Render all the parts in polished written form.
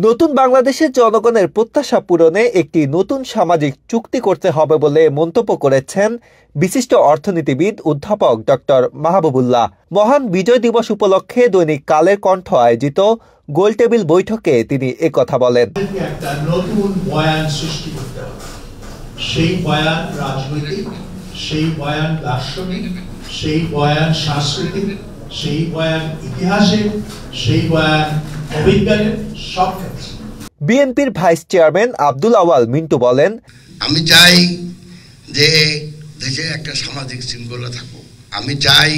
নতুন বাংলাদেশের জনগণের প্রত্যাশা পূরণে একটি নতুন সামাজিক চুক্তি করতে হবে বলে মন্তব্য করেছেন বিশিষ্ট অর্থনীতিবিদ অধ্যাপক ডক্টর মাহবুবুল্লাহ। মহান বিজয় দিবস উপলক্ষে দৈনিক কালের কণ্ঠ আয়োজিত গোলটেবিল বৈঠকে তিনি একথা বলেন। একটা নতুন বয়ান সৃষ্টি করতে হবে, সেই বয়ান রাজনৈতিক, সেই বয়ান দার্শনিক, সেই বয়ান সাংস্কৃতিক, সেই বয়ান ইতিহাসের, সেই বয়ান অভিজ্ঞানের, সব ক্ষেত্রে। বিএনপির ভাইস চেয়ারম্যান আব্দুল আওয়াল মিন্টু বলেন, আমি চাই যে দেশে একটা সামাজিক শৃঙ্খলা থাকুক, আমি চাই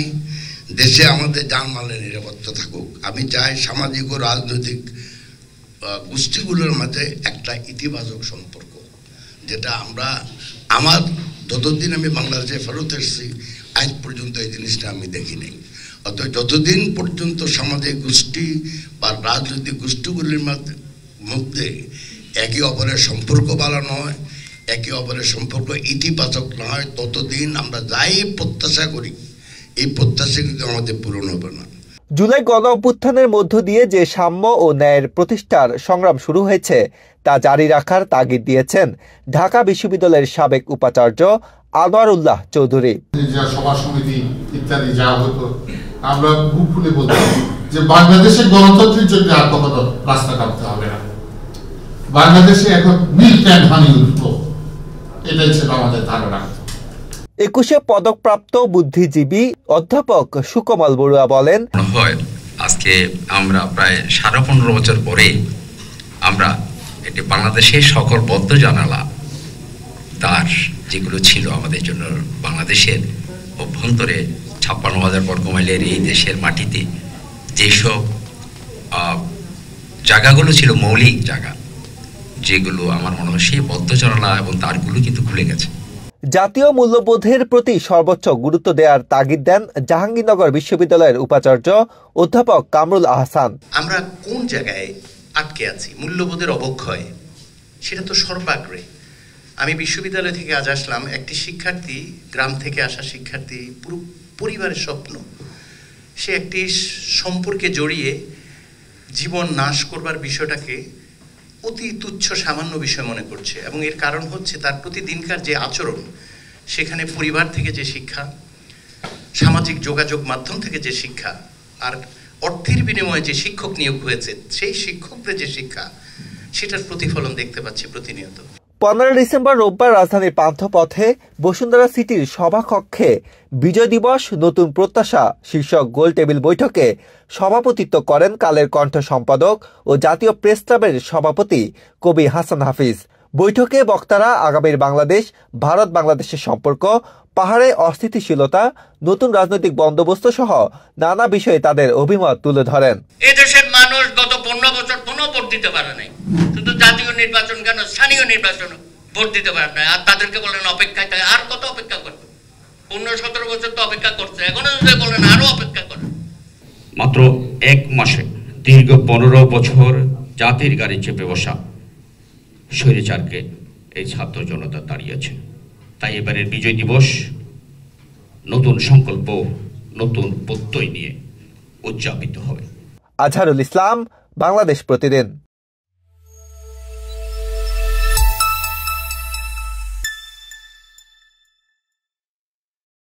দেশে আমাদের জানমালের নিরাপত্তা থাকুক, আমি চাই সামাজিক ও রাজনৈতিক গোষ্ঠীগুলোর মাঝে একটা ইতিবাচক সম্পর্ক, যেটা আমার যতদিন আমি বাংলাদেশে ফেরত এসেছি আজ পর্যন্ত এই জিনিসটা আমি দেখি নাই। অর্থাৎ যতদিন পর্যন্ত সামাজিক গোষ্ঠী বা রাজনৈতিক গোষ্ঠীগুলির মধ্যে একে অপরের সম্পর্ক ভালো নয়, একে অপরের সম্পর্ক ইতিবাচক না হয়, ততদিন আমরা যাই প্রত্যাশা করি এই প্রত্যাশা কিন্তু আমাদের পূরণ হবে না। জুলাই গণ অভ্যুত্থানের মধ্য দিয়ে যে সাম্য ও ন্যায়ের প্রতিষ্ঠার সংগ্রাম শুরু হয়েছে তা জারি রাখার তাগিদ দিয়েছেন ঢাকা বিশ্ববিদ্যালয়ের সাবেক উপাচার্য আনোয়ারুল্লাহ চৌধুরী। সভা সমিতি ইত্যাদি যা হতো, আমরা বুক ফুলে বলতাম যে বাংলাদেশের গণতন্ত্রের জন্য আর কখনো রাস্তা কাটতে হবে না, বাংলাদেশে এখন মিল্ক অ্যান্ড হানি উঠবো, এটাই ছিল আমাদের ধারণা। 21শে পদকপ্রাপ্ত বুদ্ধিজীবী অধ্যাপক সুকমল বড়ুয়া বলেন, আজকে আমরা প্রায় 15.5 বছর পরে আমরা এটি বাংলাদেশের সকল বদ্ধ জানালা তার যেগুলো ছিল আমাদের জন্য বাংলাদেশের অভ্যন্তরে 56,000 বর্গমাইলের এই দেশের মাটিতে যেসব জায়গাগুলো ছিল মৌলিক জায়গা, যেগুলো আমার মনে হয় সেই বদ্ধ জানালা এবং তারগুলো কিন্তু খুলে গেছে। জাতীয় মূল্যবোধের প্রতি সর্বোচ্চ গুরুত্ব দেওয়ার তাগিদ দেন জাহাঙ্গীরনগর বিশ্ববিদ্যালয়ের উপাচার্য অধ্যাপক কামরুল আহসান। আমরা কোন জায়গায় আটকে আছি? মূল্যবোধের অবক্ষয়, সেটা তো সর্বাগ্রে। আমি বিশ্ববিদ্যালয় থেকে আজ আসলাম, একটি শিক্ষার্থী, গ্রাম থেকে আসা শিক্ষার্থী, পুরো পরিবারের স্বপ্ন, সে একটি সম্পর্কে জড়িয়ে জীবন নাশ করবার বিষয়টাকে অতি তুচ্ছ সামান্য বিষয় মনে করছে, এবং এর কারণ হচ্ছে তার প্রতিদিনকার যে আচরণ, সেখানে পরিবার থেকে যে শিক্ষা, সামাজিক যোগাযোগ মাধ্যম থেকে যে শিক্ষা, আর অর্থের বিনিময়ে যে শিক্ষক নিয়োগ হয়েছে সেই শিক্ষকদের যে শিক্ষা, সেটার প্রতিফলন দেখতে পাচ্ছি প্রতিনিয়ত। 15 ডিসেম্বর রোববার রাজধানীর পান্থপথে বসুন্ধরা সিটির সভাকক্ষে বিজয় দিবস নতুন প্রত্যাশা শীর্ষক গোল টেবিল বৈঠকে সভাপতিত্ব করেন কালের কণ্ঠ সম্পাদক ও জাতীয় প্রেস ক্লাবের সভাপতি কবি হাসান হাফিজ। বৈঠকে বক্তারা আগামীর বাংলাদেশ, ভারত বাংলাদেশের সম্পর্ক, পাহাড়ে অস্থিতিশীলতা, নতুন রাজনৈতিক বন্দোবস্ত সহ নানা বিষয়ে তাদের অভিমত তুলে ধরেন। এদেশের মানুষ গত 15 বছর কোনো ভোট দিতে পারে নাই, শুধু জাতীয় নির্বাচন কেন স্থানীয় নির্বাচন ভোট দিতে পারে না, আর তাদেরকে বলেন অপেক্ষায় থাকে। আর কত অপেক্ষা করবে? 15-17 বছর তো অপেক্ষা করছে, এখনো যদি বলেন আরো অপেক্ষা করে। মাত্র 1 মাসে দীর্ঘ 15 বছর জাতির গাড়ি চেপে বসা স্বৈরাচারকে এই ছাত্র জনতা দাঁড়িয়েছে। তাই এবারের বিজয় দিবস নতুন সংকল্প, নতুন প্রত্যয় নিয়ে উদযাপিত হবে। আজহারুল ইসলাম, বাংলাদেশ প্রতিদিন।